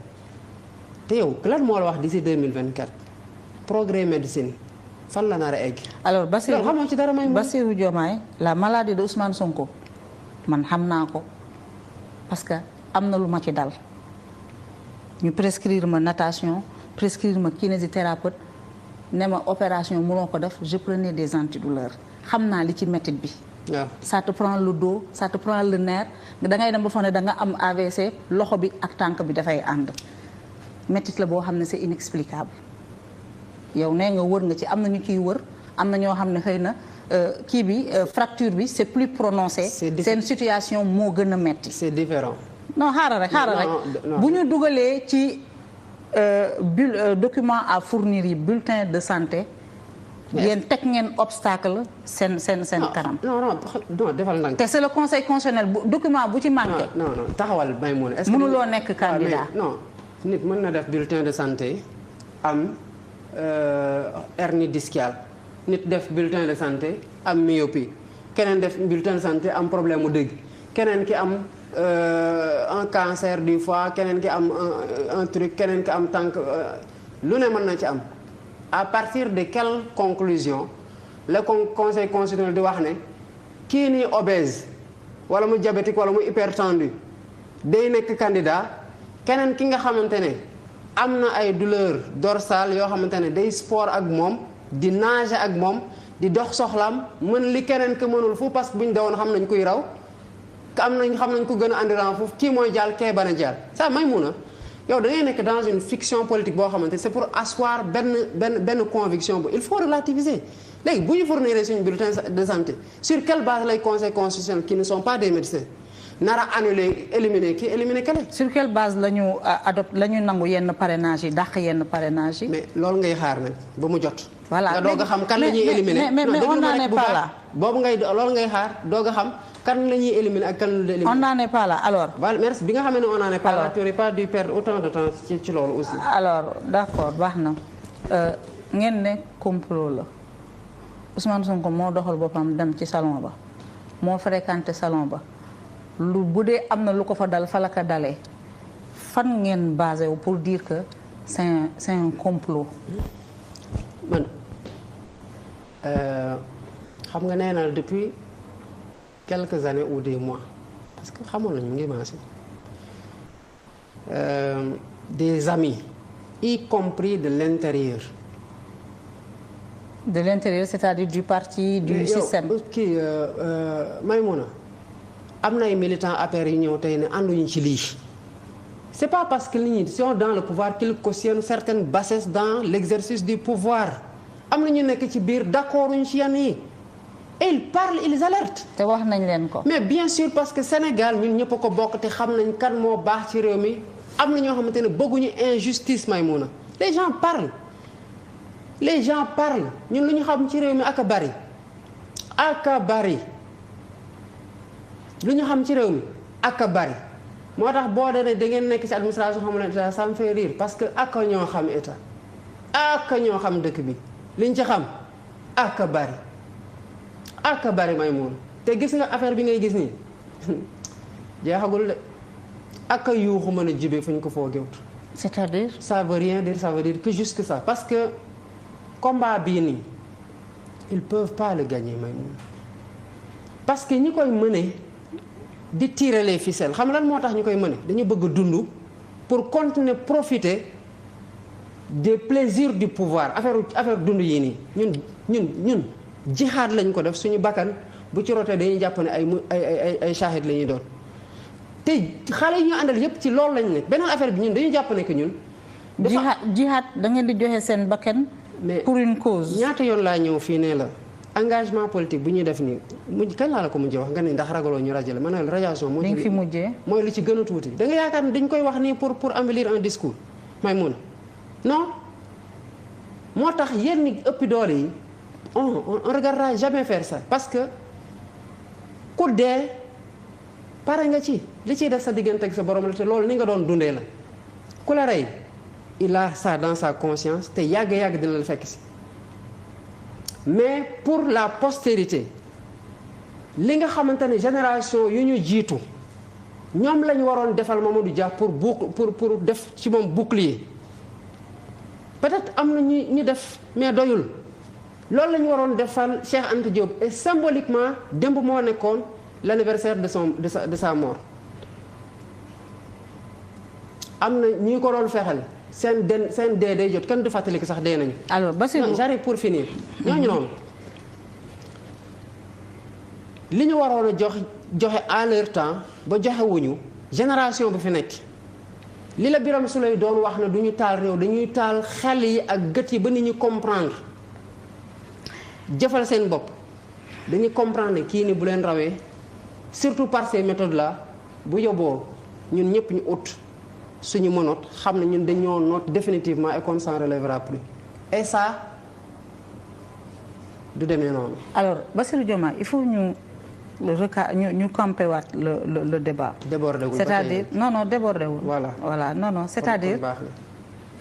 te yow lan moo la wax d'ici 2024 progrès médecine fan la nar a egg. alors Bassirou xamoo ci dara may Bassirou Diomaye la maladie de Ousmane Sonko man xam naa ko parce que am na lu ma ci dal. ñu prescrire ma natation prescrire ma kinésithérapeute ne ma opération mënoo ko def je prenais des antidouleurs xam naa li ci métit bi. waaw ça te prend le dos ça te prend le nerf da ngay dem ba foog ne da nga am AVC loxo bi ak tànk bi dafay ànd métit la boo xam ne c'est inexplicable yow nee nga wër nga ci am na ñu ciy wër am na ñoo xam ne xëy na kii bi fracture bi c'est plus prononcé. seen situation moo gën a metti. c'est différent. non xaaral rek bu ñu dugalee ci document à fournir yi bulletin de santé yéen teg ngeen obstacle seen kanam. non defal ndànk. te c'est le conseil constitutionnel document bu ci manqué. non taxawal Maïmouna. est-ce que mënuloo nekk candidat. non nit mën na def bulletin de santé am hernie discale nit def bulletin de santé am myopie keneen def bulletin de santé am problème mu dégg keneen ki am. Un cancer du foie keneen ki am un truc keneen ki am tànk lu ne mën na ci am à partir de quelle conclusion le conseil constitutionnel di wax ne kii nii obèse wala mu diabétique wala mu hypertendu day nekk candidat keneen ki nga xamante ne am na ay douleur dorsale yoo xamante ne day sport ak moom di nager ak moom di dox soxlaam mën li keneen ki mënul fu parce que bu ñu dawoon xam nañ kuy raw xam nañ ko gën a andiran foofu kii mooy jàll kee bana jàll ça Maïmouna yow da ngay nekk dans une fiction politique boo xamante c'est pour asseoir benn conviction bu il faut relativiser léegi bu ñu fournir suñu bulletin de santé sur quelle base lay conseil constitutionnel qui ne sont pas des médecins nar a annuler éliminer kii éliminer kele. sur quelle base la ñu nangu yenn parrainage yi dàq yenn parrainage yi. mais loolu ngay xaar nag ba mu jot. voilà nga doog a xam kan la ñuy éliminer mais on n'en est pas là. boobu loolu ngay xaar doog a xam. kan la ñuy éliminer ak kan la éliminer. on n'en est pas là alors. voilà merci bi nga xam ne on n'en est pas là. tu n'aurais pas dû perdre autant de temps ci loolu aussi. alors d'accord baax na ngeen ne complot la Ousmane Sonko moo doxal boppam dem ci salon ba moo fréquenté salon ba lu bu dee am na lu ko fa dal fa la ko dalee fan ngeen basé wu pour dire que c'est un complot. man xam nga nee naa depuis. quelques années ou des mois parce que xamoon nañu ngi maase des amis y compris de l'intérieur. De l'intérieur c'est-à-dire du parti du système. kii Maïmouna am na ay militants APR yu ñëw tey ne ànduñu ci lii c'est pas parce que nit ñi sont dans le pouvoir qu'ils cautionnent certaines bassesses dans l'exercice du pouvoir am na ñu nekk ci biir d'accorduñ ci yenn yi. Et ils parlent, ils alertent. te wax nañ leen ko. mais bien sûr parce que Sénégal ñun ñëpp a ko bokk te xam nañ kan moo baax ci réew mi am na ñoo xamante ne bëgguñu injustice Maïmouna les gens parlent ñun lu ñu xam ci réew mi ak a bari lu ñu xam ci réew mi ak a bari moo tax boo dee da ngeen nekk ci administration xam ne ça me fait rire parce que ak a ñoo xam état ak a ñoo xam dëkk bi liñ ci xam ak a bari. ak bari Maïmouna te gis nga affaire bi ngay gis nii jeexagul de ak yuuxu mën a jibe fu ñu ko foogewut. c'est-à-dire. ça veut rien dire ça veut dire que juste ça parce que combat bii nii ils peuvent pas le gagner Maïmouna parce que ñi koy mëne di tirer les ficelles xam lan moo tax ñu koy mëne dañu bëgg dund pour continuer profiter des plaisirs du pouvoir affaire dund yi nii ñun jihaad lañ ko def suñu bakkan bu ci rotee dañuy jàpp ne ay shahid la ñuy doon te xale yi ñu àndal yépp ci loolu lañ nekk beneen affaire bi ñun dañuy jàpp ne que ñun. jihaad da ngeen di joxe seen bakkan. mais pour une cause. ñaata yoon laa ñëw fii ne la engagement politique bu ñuy def nii kañ laa la ko mujjee wax nga ne ndax ragaloo ñu rajale ma ne la radiation moo fi mujjee mooy li ci gën a tuuti da nga yaakaar ne dañ koy wax nii pour embellir un discours Maïmouna non moo tax yenn ëppi doole yi on regardera jamais faire ça parce que ku dee pare nga ci li ciy def sa diggante ak sa borom la te loolu ni nga doon dundee la ku la rey il a ça dans sa conscience te yàgg-yàgg dina la fekk si mais pour la postérité li nga xamante ne génération yu ñu jiitu ñoom lañu waroon defal Mamadou Dia pour def ci moom bouclier peut-être am na ñu def mais doyul loolu la ñu waroon defal Cheikh Anta Diop et symboliquement démb moo nekkoon l'anniversaire de sa mort am na ñi ko doon fexel seen dee day jot kenn du fàttali ko sax dee nañu. alors Bassirou j'arrive pour finir. ñooñu noonu li ñu waroon a joxe à leur temps ba joxe wuñu génération bi fi nekk li la Birame Souleye doon wax ne du ñu taal réew dañuy taal xel yi ak gët yi ba nit ñi comprendre jëfal seen bopp dañuy comprendre ne kii ni bu leen rawee surtout par ces méthodes là bu yóbboo ñun ñëpp ñu ut. suñu mënoot xam ne ñun dañoo noot définitivement et qu'on s'en relèvera plus et ça du demee noonu. alors Bassirou Diomaye il faut ñu campé waat le débat. débordé wul c'est-à-dire non débordé wul. voilà non c'est-à-dire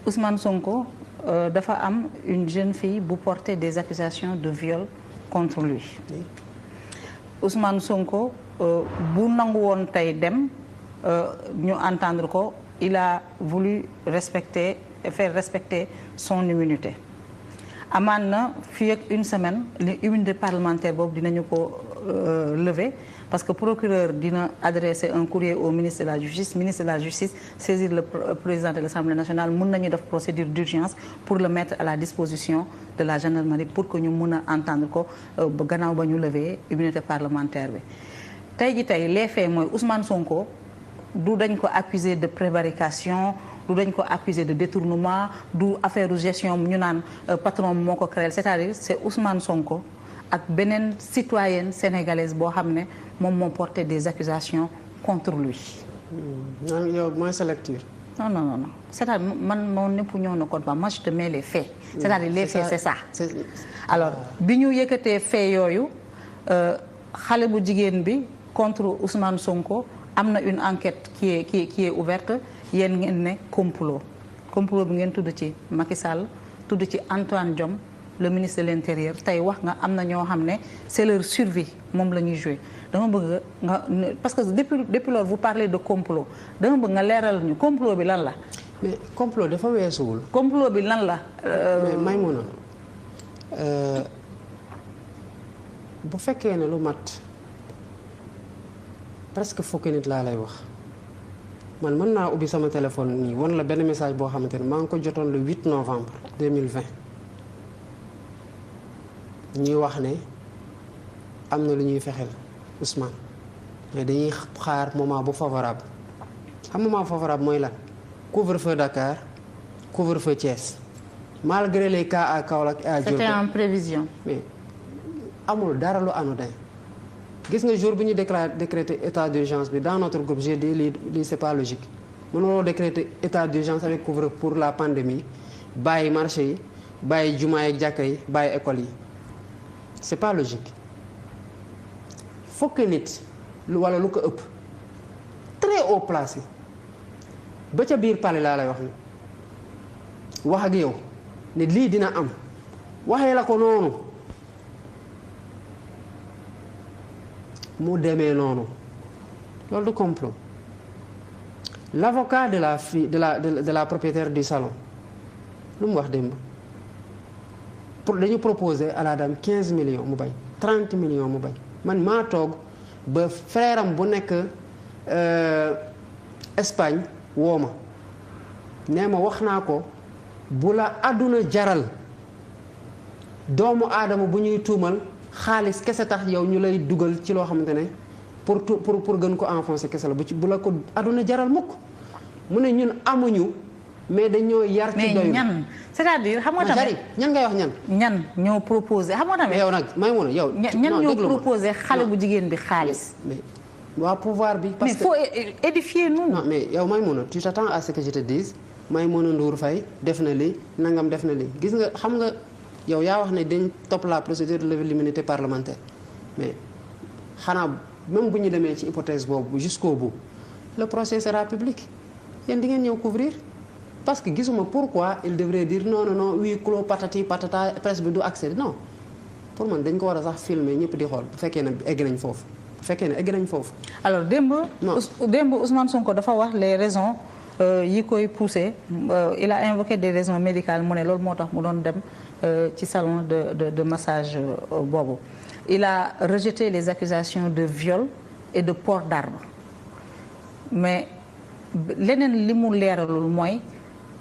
Ousmane Sonko dafa am une jeune fille bu porter des accusations de viol contre lui. Oui. Ousmane Sonko bu nangu woon tey dem ñu entendre ko. Il a voulu faire respecter son immunité amaan na fii ak une semaine l'immunité parlementaire boobu dinañu ko lever parce que procureur dina adresser un courrier au ministre de la justice saisir le président de l'Assemblée nationale mun nañu def procédure d'urgence pour le mettre à la disposition de la gendarmerie pour que ñu mun a entendre ko gannaaw ba ñu lever immunité parlementaire bi tey les faits mooy Ousmane Sonko du dañ ko accuser de prévarication du dañ ko accuser de détournement du affaire gestion ñu naan patron moo ko créé c'est-à-dire c'est Ousmane Sonko ak beneen citoyenne sénégalaise boo xam ne moom moo porté des accusations contre lui. yow mooy sa lecture. non c'est-à-dire man mon opinion ne compte pas moi je te mets les faits. c'est-à-dire les faits c'est ça. alors bi ñu yëkkatee faits yooyu xale bu jigéen bi contre Ousmane Sonko. am na une enquête qui est ouverte yéen ngeen ne complot bi ngeen tudd ci Macky Sall tudd ci Antoine Diome le ministre de l'Intérieur tey wax nga am na ñoo xam ne c'est leur survie moom la ñuy jouer dama bëgg nga parce que depuis lors vous parlez de complot dama bëgg nga leeral ñu complot bi lan la. mais complot dafa weesuwul. complot bi lan la. mais Maïmouna bu fekkee ne lu mat. presque fukki nit laa lay wax man mën naa ubbi sama téléphone nii wan la benn message boo xamante ne maa ngi ko jotoon le 8 novembre 2020 ñuy wax ne am na lu ñuy fexeel Ousmane mais dañuy xaar moment bu favorable xam moment favorable mooy lan couvre-feu Dakar couvre-feu Thiès malgré les cas à Kaolack et à Diourbel. C'était en prévision. mais amul dara lu anodin gis nga jour bi ñu décréter état d'urgence bi dans notre groupe j'ai dit lii c'est pas logique mënuloo décréter état d'urgence avec couvre pour la pandémie bàyyi marché yi bàyyi jumaa yi jàkka yi bàyyi école yi c'est pas logique fukki nit wala lu ko ëpp très haut placé ba ca biir palais laa lay wax ni wax ak yow ne lii dina am waxee la ko noonu mu demee noonu loolu du complot l'avocat de la fille de la propriétaire du salon lu mu wax démb dañu proposer à la dame 15 millions mu bañ 30 millions mu bañ man maa toog ba frère am bu nekk Espagne woo ma nee ma wax naa ko bu la àdduna jaral doomu aadama bu ñuy tuumal xaalis kese tax yow ñu lay dugal ci loo xamante ne pour gën ko enfoncer kese la bu la ko àdduna jaral mukk mu ne ñun amuñu mais dañoo yar ci doyul mais ñan c'est-à-dire xam nga tamit ñan ngay wax ñan. ñan ñoo proposé xam nga tamit. yow nag may mun a yow. ñan ñoo proposé xale bu jigéen bi xaalis. mais waa pouvoir bi. parce que mais faut édifier nous. non mais yow may mun a tu t'attends à ce que je te dise Maïmouna Ndour Faye def na li nangam def na li gis nga xam nga yow yaa wax ne dañ topp la procédure de levée de l'immunité parlementaire mais xanaa même bu ñu demee ci hypothèse boobu jusqu'au bout le procès sera public yéen di ngeen ñëw couvrir. parce que gisuma pourquoi il devrait dire non non non huis clos patati patata presse bi du accès non pour man dañ ko war a sax filmer ñëpp di xool bu fekkee ne egg nañ foofu bu fekkee ne egg nañ foofu. alors démb Ousmane Sonko dafa wax les raisons yi koy poussé il a invoqué des raisons médicales mu ne loolu moo tax mu doon dem ci salon de massage boobu. il a rejeté les accusations de viol et de port d'arme mais leneen li mu leeralul mooy.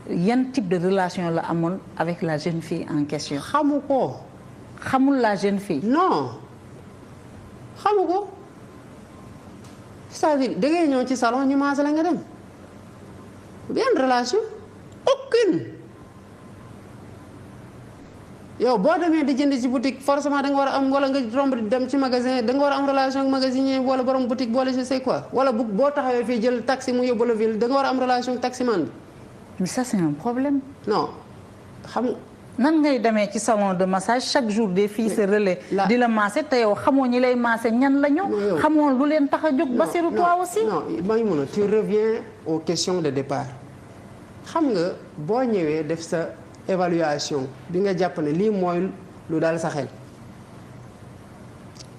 yan type de relation la amoon avec la jeune fille en question. xamu ko. xamul la jeune fille. non xamu ko c'est-à-dire da ngay ñëw ci salon ñu maase la nga dem benn relation aucune yow boo demee di jënd ci boutique forcément da nga war a am wala nga romb dem ci magasin da nga war a am relation ak magasinier wala borom boutique boole je sais quoi wala boo taxawee fii jël taxi mu yóbbu la ville da nga war a am relation ak taximan bi. mais ça c'est un problème. non xam nan ngay demee ci salon de massage chaque jour des filles se relaient di la masser te yow xamoo ñi lay masser ñan la ñu. xamoo lu leen tax a jóg. Bassirou toi aussi. non Maïmouna tu reviens aux questions de départ xam nga boo ñëwee def sa évaluation bi nga jàpp ne lii mooy lu daal sa xel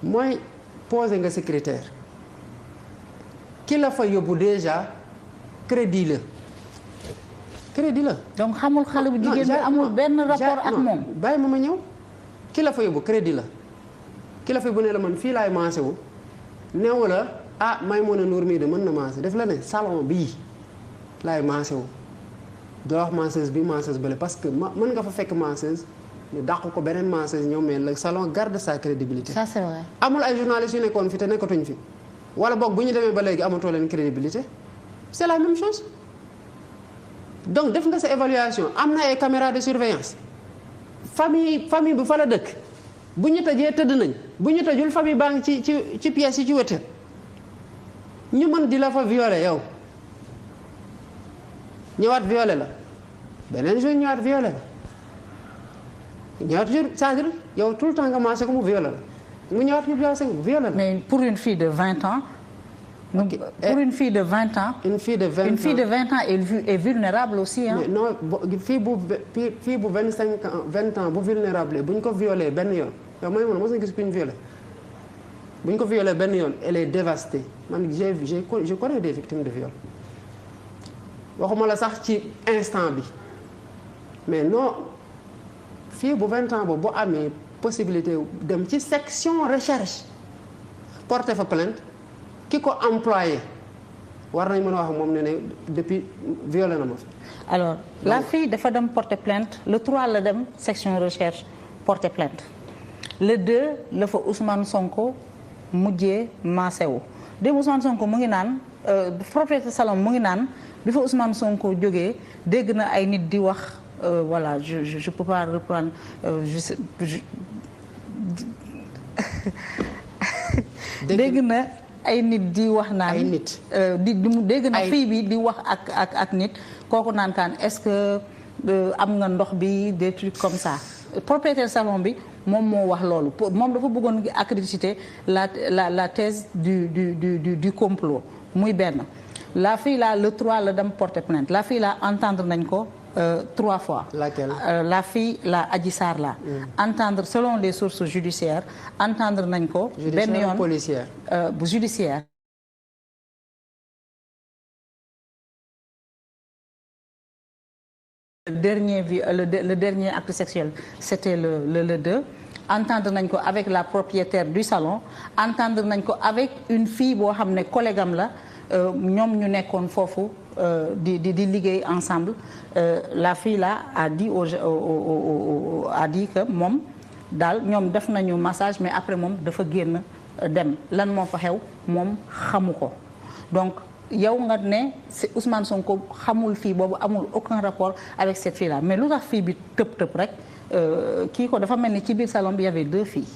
mooy poser nga sa critère ki la fa yóbbu déjà crédit la. crédit la. donc xamul xale bu jigéen bi amul benn rapport ak moom. bàyyi ma ñëw ki la fa yóbbu crédit la ki la fa yóbbu ne la man fii laay maase wu neew la ah Maïmouna Ndour mii de mën na maase def la ne salon bii laay maase wu doo wax masseuse bi masseuse bële parce que mën nga fa fekk masseuse ñu dàq ko beneen masseuse ñëw mais le salon garde sa crédibilité. ça c'est vrai. amul ay journalistes yu nekkoon fi te nekkatuñ fi wala boog bu ñu demee ba léegi amatoo leen crédibilité c'est la même chose. donc def nga sa évaluation am na ay caméras de surveillance famille bi fa la dëkk bu ñu tëjee tëdd nañ bu ñu tëjul famille baa ngi ci pièces yi ci wëtër ñu mën di la fa violer yow ñëwaat violer la beneen jour ñëwaat violer la ñëwaat jour c'est-à-dire yow tout le temps nga marché ko mu violer la mu ñëwaat ñu violer la. mais pour une fille de 20 ans. Okay. Pour une fille de 20 ans. Une fille de 20 ans est vulnérable aussi hein. mais non fille bu 25 ans 20 ans bu vulnérable bu ñu ko violé benn yoon yow mooy mos a gis ku ñu violé bu ñu ko violé benn yoon elle est dévastée man je connais des victimes de viol waxuma la sax ci instant bi mais non fille bu 20 ans boobu bu amee possibilité dem ci section recherche porter fa plainte. ki ko employé war nañ mën a wax moom ne depuis violé na ma fi. alors la fille dafa dem porter plainte le 3 la dem section recherche porter plainte le 2 la fa Ousmane Sonko mujjee maasewu démb Ousmane Sonko mu ngi naan propriétaire salon mu ngi naan bi fa Ousmane Sonko jógee dégg na ay nit di wax voilà je peux pas reprendre dégg na. ay nit di wax naan ay nit di dégg na fii bi di wax ak nit kooku naan kaan est-ce que am nga ndox bi des trucs comme ça propriétaire salon bi moom moo wax loolu moom dafa bëggoon accréditer la thèse du complot muy benn la fille là le 3 la dem porter plainte la fille là entendre nañ ko 3 fois. Laquelle? La fille la Adji Sarr là. Entendre selon les sources judiciaires entendre nañ ko. benn yoon policière bu judiciaire. le dernier acte sexuel c'était le 2. entendre nañ ko avec la propriétaire du salon entendre nañ ko avec une fille boo xam ne collègue am la ñoom ñu nekkoon foofu di liggéey ensemble la fille là a dit a dit que moom daal ñoom def nañu massage mais après moom dafa génn dem lan moo fa xew moom xamu ko donc yow nga ne c'est Ousmane Sonko xamul fii boobu amul aucun rapport avec cette fille là mais lu tax fille bi tëb rek kii ko dafa mel ni ci biir salon bi y avait 2 filles